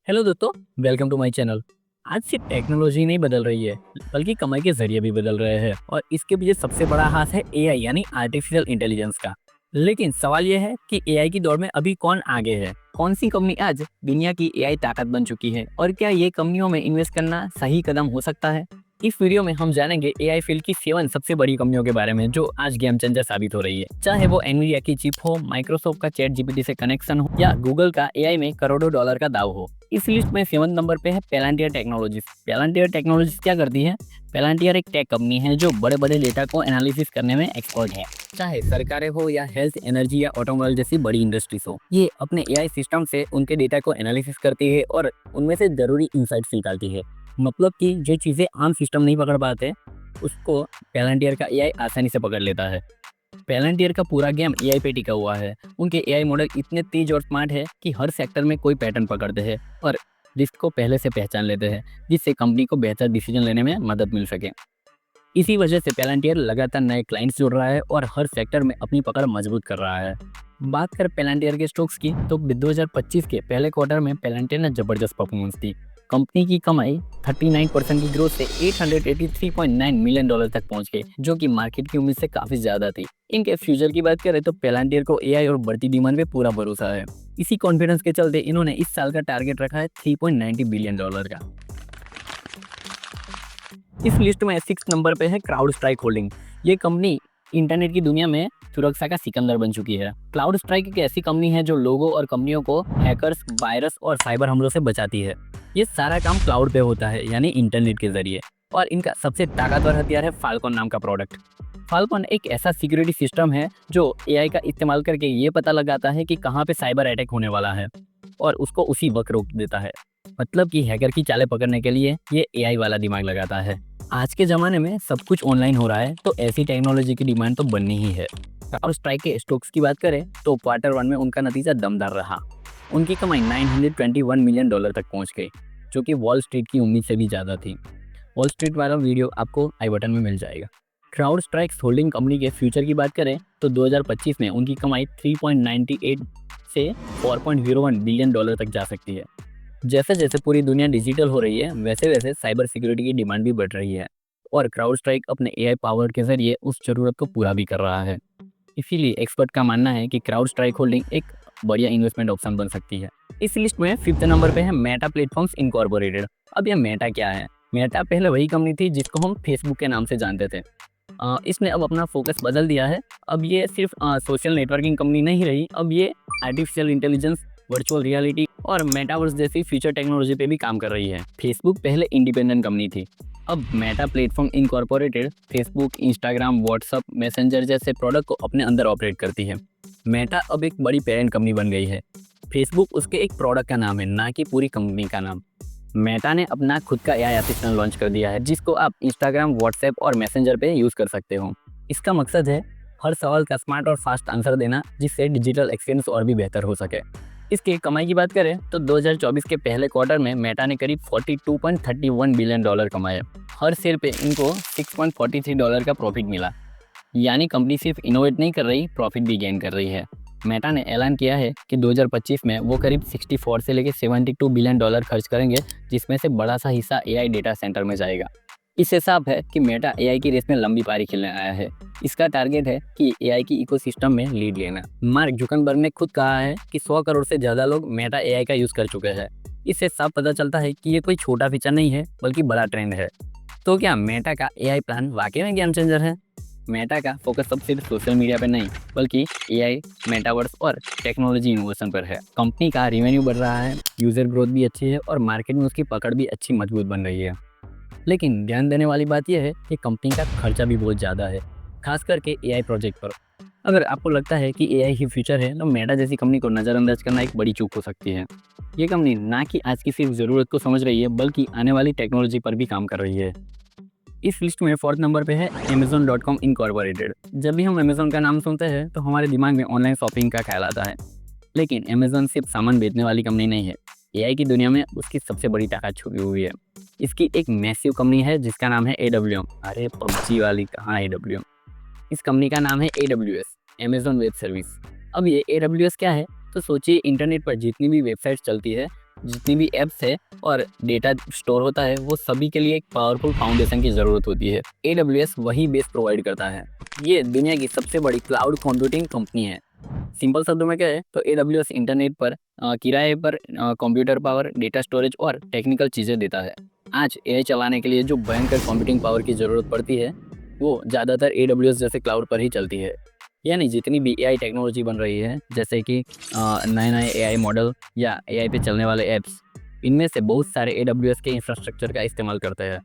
Hello दोस्तों, welcome to my channel. आज सिर्फ टेक्नोलॉजी नहीं बदल रही है, बल्कि कमाई के जरिए भी बदल रहे हैं और इसके पीछे सबसे बड़ा हाथ है एआई यानी आर्टिफिशियल इंटेलिजेंस का। लेकिन सवाल यह है कि एआई की दौड़ में अभी कौन आगे है? कौन सी कंपनी आज दुनिया की एआई ताकत बन चुकी है और क्या ये कंपनियों में इन्वेस्ट करना सही कदम हो सकता है? इस वीडियो में हम जानेंगे एआई फील्ड की 7 सबसे बड़ी कंपनियों के बारे में जो आज गेम चेंजर साबित हो रही है। चाहे वो एनवीडिया की चिप हो, माइक्रोसॉफ्ट का चैट जीपीटी से कनेक्शन हो या गूगल का एआई में करोड़ों डॉलर का दाव हो। इस लिस्ट में 7 नंबर पे है पेलांटियर टेक्नोलॉजीज। पेलांटियर टेक्नोलॉजीज क्या करती है? पेलांटियर एक टेक कंपनी है जो बड़े बड़े डेटा को एनालिसिस करने में एक्सपर्ट है। चाहे सरकारें हो या हेल्थ, एनर्जी या ऑटोमोबाइल जैसी बड़ी इंडस्ट्रीज हो, ये अपने एआई सिस्टम से उनके डेटा को एनालिसिस करती है और उनमें से जरूरी इंसाइट्स निकालती है। मतलब कि जो चीज़ें आम सिस्टम नहीं पकड़ पाते, उसको पेलांटियर का एआई आसानी से पकड़ लेता है। पेलांटियर का पूरा गेम एआई पे टिका हुआ है। उनके एआई मॉडल इतने तेज और स्मार्ट है कि हर सेक्टर में कोई पैटर्न पकड़ते हैं और रिस्क को पहले से पहचान लेते हैं, जिससे कंपनी को बेहतर डिसीजन लेने में मदद मिल सके। इसी वजह से पेलांटियर लगातार नए क्लाइंट्स जोड़ रहा है और हर सेक्टर में अपनी पकड़ मजबूत कर रहा है। बात कर पेलांटियर के स्टॉक्स की, तो 2025 के पहले क्वार्टर में पेलांटियर ने जबरदस्त परफॉर्मेंस दी। कंपनी की कमाई 39% की ग्रोथ से $883.9 मिलियन तक पहुंच गई, जो कि मार्केट की उम्मीद से काफी ज्यादा थी। इनके फ्यूचर की बात करें तो पेलांटियर को एआई और बढ़ती डिमांड पे पूरा भरोसा है। इसी कॉन्फिडेंस के चलते इन्होंने इस साल का टारगेट रखा है $3.90 बिलियन का। इस लिस्ट में 6 नंबर पे है क्राउड स्ट्राइक होल्डिंग। ये कंपनी इंटरनेट की दुनिया में सुरक्षा का सिकंदर बन चुकी है। क्लाउड स्ट्राइक एक ऐसी कंपनी है जो लोगों और कंपनियों को हैकर्स, वायरस और साइबर हमलों से बचाती है। ये सारा काम क्लाउड पे होता है, यानी इंटरनेट के जरिए। और इनका सबसे ताकतवर हथियार है फाल्कन नाम का प्रोडक्ट। फाल्कन एक ऐसा सिक्योरिटी सिस्टम है जो एआई का इस्तेमाल करके ये पता लगाता है कि कहाँ पे साइबर अटैक होने वाला है और उसको उसी वक्त रोक देता है। मतलब कि हैकर की चालें पकड़ने के लिए ये एआई वाला दिमाग लगाता है। आज के ज़माने में सब कुछ ऑनलाइन हो रहा है, तो ऐसी टेक्नोलॉजी की डिमांड तो बननी ही है। और स्ट्राइक के स्टॉक्स की बात करें तो क्वार्टर 1 में उनका नतीजा दमदार रहा। उनकी कमाई $921 मिलियन तक पहुंच गई, जो कि वॉल स्ट्रीट की उम्मीद से भी ज़्यादा थी। वॉल स्ट्रीट वाला वीडियो आपको आई बटन में मिल जाएगा। क्राउड स्ट्राइक्स होल्डिंग कंपनी के फ्यूचर की बात करें तो 2025 में उनकी कमाई 3.98 से $4.01 बिलियन तक जा सकती है। जैसे जैसे पूरी दुनिया डिजिटल हो रही है, वैसे वैसे साइबर सिक्योरिटी की डिमांड भी बढ़ रही है और क्राउड स्ट्राइक अपने एआई पावर के जरिए उस जरूरत को पूरा भी कर रहा है। इसीलिए एक्सपर्ट का मानना है कि क्राउड स्ट्राइक होल्डिंग एक बढ़िया इन्वेस्टमेंट ऑप्शन बन सकती है। इस लिस्ट में 5th नंबर पे है मेटा प्लेटफॉर्म्स इनकॉर्पोरेटेड। अब यह मेटा क्या है? मेटा पहले वही कंपनी थी जिसको हम फेसबुक के नाम से जानते थे। इसने अब अपना फोकस बदल दिया है। अब ये सिर्फ सोशल नेटवर्किंग कंपनी नहीं रही, अब ये आर्टिफिशियल इंटेलिजेंस, वर्चुअल रियलिटी और मेटावर्स जैसी फ्यूचर टेक्नोलॉजी पे भी काम कर रही है। फेसबुक पहले इंडिपेंडेंट कंपनी थी, अब Meta platform incorporated Facebook, Instagram, WhatsApp, messenger जैसे प्रोडक्ट को अपने अंदर ऑपरेट करती है। मेटा अब एक बड़ी पेरेंट कंपनी बन गई है। फेसबुक उसके एक प्रोडक्ट का नाम है, ना कि पूरी कंपनी का नाम। मेटा ने अपना खुद का एआई असिस्टेंट लॉन्च कर दिया है, जिसको आप इंस्टाग्राम, व्हाट्सएप और मैसेंजर पे यूज़ कर सकते हो। इसका मकसद है हर सवाल का स्मार्ट और फास्ट आंसर देना, जिससे डिजिटल एक्सपीरियंस और भी बेहतर हो सके। इसकी कमाई की बात करें तो 2024 के पहले क्वार्टर में मेटा ने करीब $42.31 बिलियन कमाए। हर शेयर पे इनको $6.43 का प्रॉफिट मिला। यानी कंपनी सिर्फ इनोवेट नहीं कर रही, प्रॉफिट भी गेन कर रही है। मेटा ने ऐलान किया है कि 2025 में वो करीब 64 से लेकर $72 बिलियन खर्च करेंगे, जिसमें से बड़ा सा हिस्सा एआई डेटा सेंटर में जाएगा। इससे साफ है कि मेटा एआई की रेस में लंबी पारी खेलने आया है। इसका टारगेट है कि एआई की इकोसिस्टम में लीड लेना। मार्क जुकरबर्ग ने खुद कहा है कि 100 करोड़ से ज़्यादा लोग मेटा एआई का यूज़ कर चुके हैं। इससे साफ पता चलता है कि ये कोई छोटा फीचर नहीं है, बल्कि बड़ा ट्रेंड है। तो क्या मेटा का एआई प्लान वाकई में गेम चेंजर है? मेटा का फोकस अब सिर्फ सोशल मीडिया पर नहीं, बल्कि एआई, मेटावर्स और टेक्नोलॉजी इनोवेशन पर है। कंपनी का रेवेन्यू बढ़ रहा है, यूजर ग्रोथ भी अच्छी है और मार्केट में उसकी पकड़ भी अच्छी मजबूत बन रही है। लेकिन ध्यान देने वाली बात यह है कि कंपनी का खर्चा भी बहुत ज़्यादा है, खास करके एआई प्रोजेक्ट पर। अगर आपको लगता है कि एआई ही फ्यूचर है, तो मेटा जैसी कंपनी को नज़रअंदाज करना एक बड़ी चूक हो सकती है। ये कंपनी ना कि आज की सिर्फ ज़रूरत को समझ रही है, बल्कि आने वाली टेक्नोलॉजी पर भी काम कर रही है। इस लिस्ट में 4th नंबर पे है Amazon.com इनकॉर्पोरेटेड। जब भी हम अमेजोन का नाम सुनते हैं तो हमारे दिमाग में ऑनलाइन शॉपिंग का ख्याल आता है। लेकिन अमेजोन सिर्फ सामान बेचने वाली कंपनी नहीं है, एआई की दुनिया में उसकी सबसे बड़ी ताकत छुपी हुई है। इसकी एक मैसिव कंपनी है जिसका नाम है AWM। अरे पबजी वाली कहाँ AWM? इस कंपनी का नाम है AWS, अमेजोन वेब सर्विस। अब ये AWS क्या है? तो सोचिए, इंटरनेट पर जितनी भी वेबसाइट्स चलती है जितनी भी ऐप्स है और डेटा स्टोर होता है वो सभी के लिए एक पावरफुल फाउंडेशन की ज़रूरत होती है। AWS वही बेस प्रोवाइड करता है। ये दुनिया की सबसे बड़ी क्लाउड कंप्यूटिंग कंपनी है। सिंपल शब्दों में क्या है तो AWS इंटरनेट पर किराए पर कंप्यूटर पावर, डेटा स्टोरेज और टेक्निकल चीज़ें देता है। आज AI चलाने के लिए जो भयंकर कंप्यूटिंग पावर की ज़रूरत पड़ती है वो ज़्यादातर AWS जैसे क्लाउड पर ही चलती है। यानी जितनी भी AI टेक्नोलॉजी बन रही है, जैसे कि नए-नए AI मॉडल या AI पे चलने वाले ऐप्स, इनमें से बहुत सारे AWS के इंफ्रास्ट्रक्चर का इस्तेमाल करते हैं।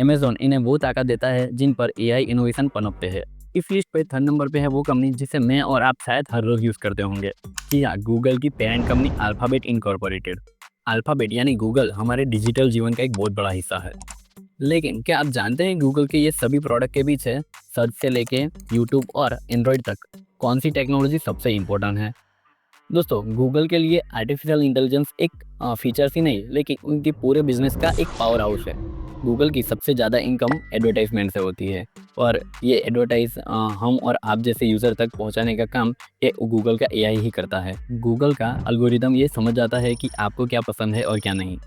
अमेज़न इन्हें वो ताकत देता है जिन पर AI इनोवेशन पनपते हैं। इस लिस्ट पे थर्ड नंबर पे है वो कंपनी जिसे मैं और आप शायद हर रोज़ यूज़ करते होंगे। जी हाँ, गूगल की parent company alphabet incorporated. Alphabet यानी गूगल हमारे डिजिटल जीवन का एक बहुत बड़ा हिस्सा है। लेकिन क्या आप जानते हैं गूगल के ये सभी प्रोडक्ट के पीछे सर्च से लेके यूट्यूब और एंड्रॉयड तक कौन सी टेक्नोलॉजी सबसे इम्पोर्टेंट है? दोस्तों, गूगल के लिए आर्टिफिशियल इंटेलिजेंस एक फीचर्स ही नहीं लेकिन उनके पूरे बिजनेस का एक पावर हाउस है। गूगल की सबसे ज़्यादा इनकम एडवर्टाइजमेंट से होती है और ये एडवर्टाइज हम और आप जैसे यूज़र तक पहुंचाने का काम ये गूगल का AI ही करता है। गूगल का एल्गोरिदम ये समझ जाता है कि आपको क्या पसंद है और क्या नहीं।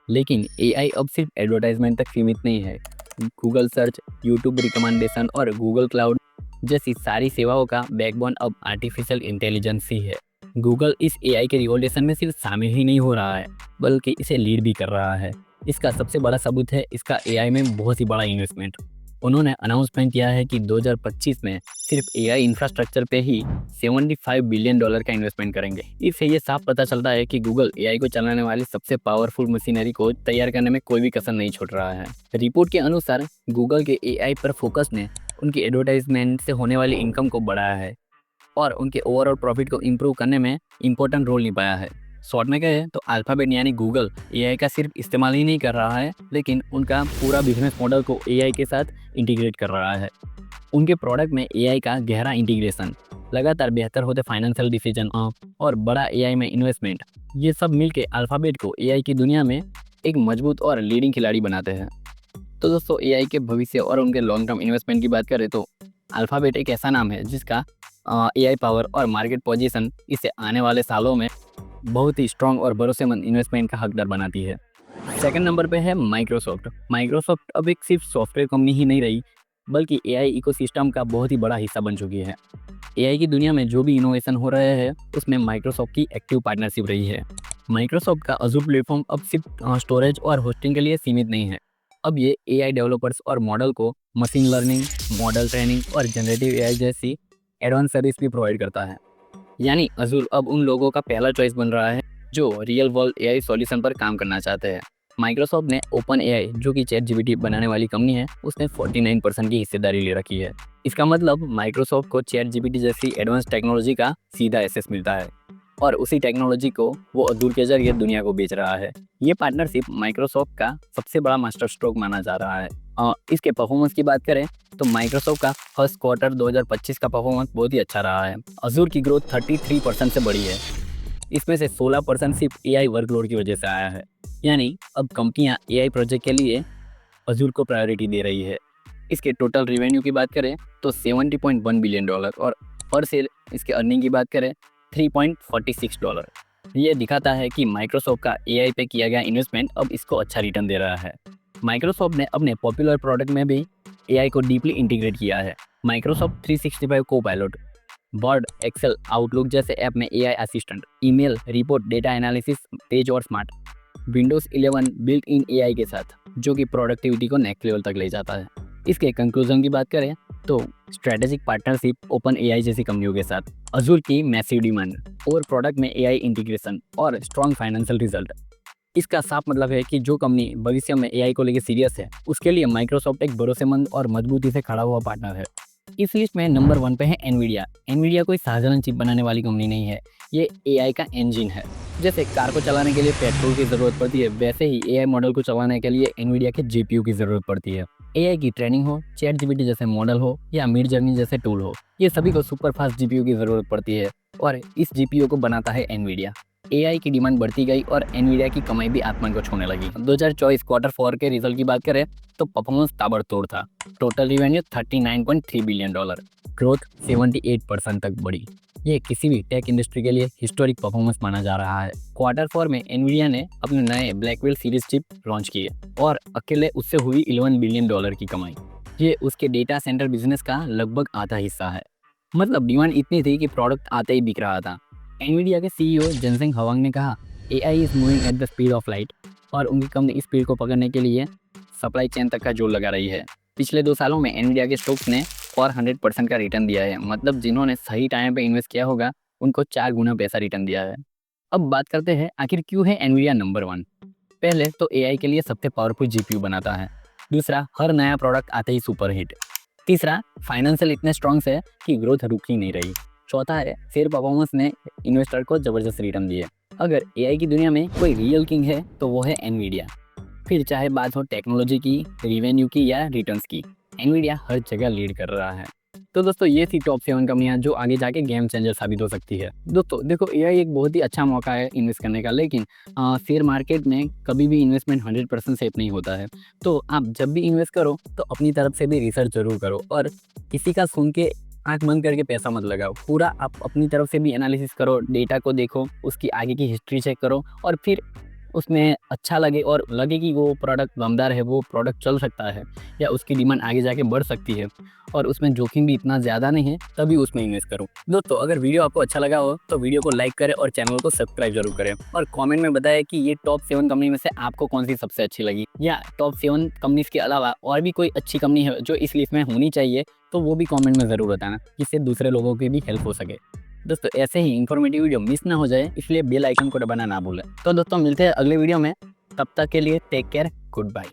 लेकिन AI अब सिर्फ एडवर्टाइजमेंट तक सीमित नहीं है। गूगल सर्च, यूट्यूब रिकमेंडेशन और गूगल क्लाउड जैसी सारी सेवाओं का बैकबोन अब आर्टिफिशियल इंटेलिजेंस ही है। गूगल इस AI के रिवॉल्यूशन में सिर्फ शामिल ही नहीं हो रहा है बल्कि इसे लीड भी कर रहा है। इसका सबसे बड़ा सबूत है इसका AI में बहुत ही बड़ा इन्वेस्टमेंट। उन्होंने अनाउंसमेंट किया है कि 2025 में सिर्फ AI इंफ्रास्ट्रक्चर पे ही $75 बिलियन का इन्वेस्टमेंट करेंगे। इससे ये साफ पता चलता है कि गूगल AI को चलाने वाली सबसे पावरफुल मशीनरी को तैयार करने में कोई भी कसर नहीं छोड़ रहा है। रिपोर्ट के अनुसार गूगल के AI पर फोकस ने उनकी एडवर्टाइजमेंट से होने वाली इनकम को बढ़ाया है और उनके ओवरऑल प्रॉफिट को इम्प्रूव करने में इम्पोर्टेंट रोल निभाया है। शॉर्ट में कहे तो अल्फ़ाबेट यानी गूगल AI का सिर्फ इस्तेमाल ही नहीं कर रहा है लेकिन उनका पूरा बिजनेस मॉडल को AI के साथ इंटीग्रेट कर रहा है। उनके प्रोडक्ट में AI का गहरा इंटीग्रेशन, लगातार बेहतर होते फाइनेंशियल डिसीजन और बड़ा AI में इन्वेस्टमेंट, ये सब मिलके अल्फ़ाबेट को AI की दुनिया में एक मजबूत और लीडिंग खिलाड़ी बनाते हैं। तो दोस्तों, AI के भविष्य और उनके लॉन्ग टर्म इन्वेस्टमेंट की बात करें तो अल्फ़ाबेट एक ऐसा नाम है जिसका AI पावर और मार्केट पोजीशन इसे आने वाले सालों में बहुत ही स्ट्रॉन्ग और भरोसेमंद इन्वेस्टमेंट का हकदार बनाती है। सेकंड नंबर पे है माइक्रोसॉफ्ट। माइक्रोसॉफ्ट अब एक सिर्फ सॉफ्टवेयर कंपनी ही नहीं रही बल्कि AI इकोसिस्टम का बहुत ही बड़ा हिस्सा बन चुकी है। AI की दुनिया में जो भी इनोवेशन हो रहे हैं उसमें माइक्रोसॉफ्ट की एक्टिव पार्टनरशिप रही है। माइक्रोसॉफ्ट का अजूर प्लेटफॉर्म अब सिर्फ स्टोरेज और होस्टिंग के लिए सीमित नहीं है। अब ये AI डेवलपर्स और मॉडल को मशीन लर्निंग, मॉडल ट्रेनिंग और जनरेटिव AI जैसी एडवांस सर्विस भी प्रोवाइड करता है। यानी अजूर अब उन लोगों का पहला चॉइस बन रहा है जो रियल वर्ल्ड AI सॉल्यूशन पर काम करना चाहते हैं। माइक्रोसॉफ्ट ने ओपन AI जो कि ChatGPT बनाने वाली कंपनी है उसने 49% की हिस्सेदारी ले रखी है। इसका मतलब माइक्रोसॉफ्ट को ChatGPT जैसी एडवांस टेक्नोलॉजी का सीधा एक्सेस मिलता है और उसी टेक्नोलॉजी को वो अजूर के जरिए दुनिया को बेच रहा है। ये पार्टनरशिप माइक्रोसॉफ्ट का सबसे बड़ा मास्टर स्ट्रोक माना जा रहा है। इसके परफॉर्मेंस की बात करें तो माइक्रोसॉफ्ट का फर्स्ट क्वार्टर 2025 का परफॉर्मेंस बहुत ही अच्छा रहा है। अजूर की ग्रोथ 33% से बढ़ी है। इसमें से 16% सिर्फ AI वर्कलोड की वजह से आया है। यानी अब कंपनियां AI प्रोजेक्ट के लिए अजूर को प्रायोरिटी दे रही है। इसके टोटल रेवेन्यू की बात करें तो $70.1 बिलियन और पर शेयर इसके अर्निंग की बात करें $3.46। ये दिखाता है कि माइक्रोसॉफ्ट का AI पे किया गया इन्वेस्टमेंट अब इसको अच्छा रिटर्न दे रहा है। माइक्रोसॉफ्ट ने अपने पॉपुलर प्रोडक्ट में भी AI को डीपली इंटीग्रेट किया है। Microsoft 365 Copilot, Word, Excel, Outlook जैसे ऐप में AI assistant, email, report, data analysis, page और smart, Windows 11 built in AI के साथ जो कि प्रोडक्टिविटी को नेक्स्ट लेवल तक ले जाता है। इसके कंक्लूजन की बात करें तो स्ट्रेटेजिक पार्टनरशिप ओपन AI जैसी कंपनियों के साथ, अजूर की मैसिव डिमांड और प्रोडक्ट में AI इंटीग्रेशन और स्ट्रॉन्ग फाइनेंशियल रिजल्ट, इसका साफ मतलब है कि जो कंपनी भविष्य में AI को लेकर सीरियस है उसके लिए माइक्रोसॉफ्ट एक भरोसेमंद और मजबूती से खड़ा हुआ पार्टनर है। इस लिस्ट में नंबर 1 पे है एनवीडिया। एनवीडिया कोई साधारण चिप बनाने वाली कंपनी नहीं है, ये AI का इंजन है। जैसे कार को चलाने के लिए पेट्रोल की ज़रूरत पड़ती है वैसे ही AI मॉडल को चलाने के लिए एनवीडिया के GPU की ज़रूरत पड़ती है। AI की ट्रेनिंग हो, ChatGPT जैसे मॉडल हो या मिड जर्नी जैसे टूल हो, ये सभी को सुपर फास्ट GPU की ज़रूरत पड़ती है और इस GPU को बनाता है एनवीडिया। एआई की डिमांड बढ़ती गई और एनवीडिया की कमाई भी आसमान को छूने लगी। 2024 क्वार्टर 4 के रिजल्ट की बात करें तो परफॉर्मेंस ताबड़तोड़ था। टोटल रिवेन्यू $39.3 बिलियन, ग्रोथ 78% तक बढ़ी। ये किसी भी टेक इंडस्ट्री के लिए हिस्टोरिक परफॉर्मेंस माना जा रहा है। क्वार्टर 4 में एनवीडिया ने अपने नए ब्लैकवेल सीरीज चिप लॉन्च किए और अकेले उससे हुई $11 बिलियन की कमाई। ये उसके डेटा सेंटर बिजनेस का लगभग आधा हिस्सा है। मतलब डिमांड इतनी थी कि प्रोडक्ट आते ही बिक रहा था। एनवीडिया के सीईओ जेनसेंग हवांग ने कहा, AI is moving at the speed of light, और उनकी कंपनी इस स्पीड को पकड़ने के लिए सप्लाई चेन तक का जोर लगा रही है। पिछले 2 सालों में एनवीडिया के स्टॉक्स ने 400% का रिटर्न दिया है। मतलब जिन्होंने सही टाइम पे इन्वेस्ट किया होगा उनको 4 गुना पैसा रिटर्न दिया है। अब बात करते हैं आखिर क्यों है एनवीडिया नंबर 1। पहले तो एआई के लिए सबसे पावरफुल जीपीयू बनाता है। दूसरा, हर नया प्रोडक्ट आते ही सुपर हिट। तीसरा, फाइनेंशियल इतने स्ट्रॉन्ग है कि ग्रोथ रुक ही नहीं रही। चौथा है, शेयर परफॉर्मेंस ने इन्वेस्टर को जबरदस्त रिटर्न दिए। अगर एआई की दुनिया में कोई रियल किंग है तो वो है एनवीडिया। फिर चाहे बात हो टेक्नोलॉजी की, रिवेन्यू की या रिटर्न्स की, एनवीडिया हर जगह लीड कर रहा है। तो दोस्तों ये थी टॉप 7 कंपनियां जो आगे जाके गेम चेंजर साबित हो सकती है। दोस्तों देखो, एआई एक बहुत ही अच्छा मौका है इन्वेस्ट करने का, लेकिन शेयर मार्केट में कभी भी इन्वेस्टमेंट 100% सेफ नहीं होता है। तो आप जब भी इन्वेस्ट करो तो अपनी तरफ से भी रिसर्च जरूर करो और किसी का सुन के आंख बंद करके पैसा मत लगाओ। पूरा आप अपनी तरफ से भी एनालिसिस करो, डेटा को देखो, उसकी आगे की हिस्ट्री चेक करो और फिर उसमें अच्छा लगे और लगे कि वो प्रोडक्ट दमदार है, वो प्रोडक्ट चल सकता है या उसकी डिमांड आगे जाके बढ़ सकती है और उसमें जोखिम भी इतना ज़्यादा नहीं है, तभी उसमें इन्वेस्ट करो। दोस्तों अगर वीडियो आपको अच्छा लगा हो तो वीडियो को लाइक करें और चैनल को सब्सक्राइब जरूर करें और कमेंट में बताएं कि ये टॉप 7 कंपनी में से आपको कौन सी सबसे अच्छी लगी, या टॉप 7 कंपनीज के अलावा और भी कोई अच्छी कंपनी है जो इस लिस्ट में होनी चाहिए, तो वो भी कमेंट में ज़रूर बताना, जिससे दूसरे लोगों की भी हेल्प हो सके। दोस्तों ऐसे ही इन्फॉर्मेटिव वीडियो मिस ना हो जाए, इसलिए बेल आइकन को दबाना ना भूलें। तो दोस्तों मिलते हैं अगले वीडियो में, तब तक के लिए टेक केयर, गुड बाय।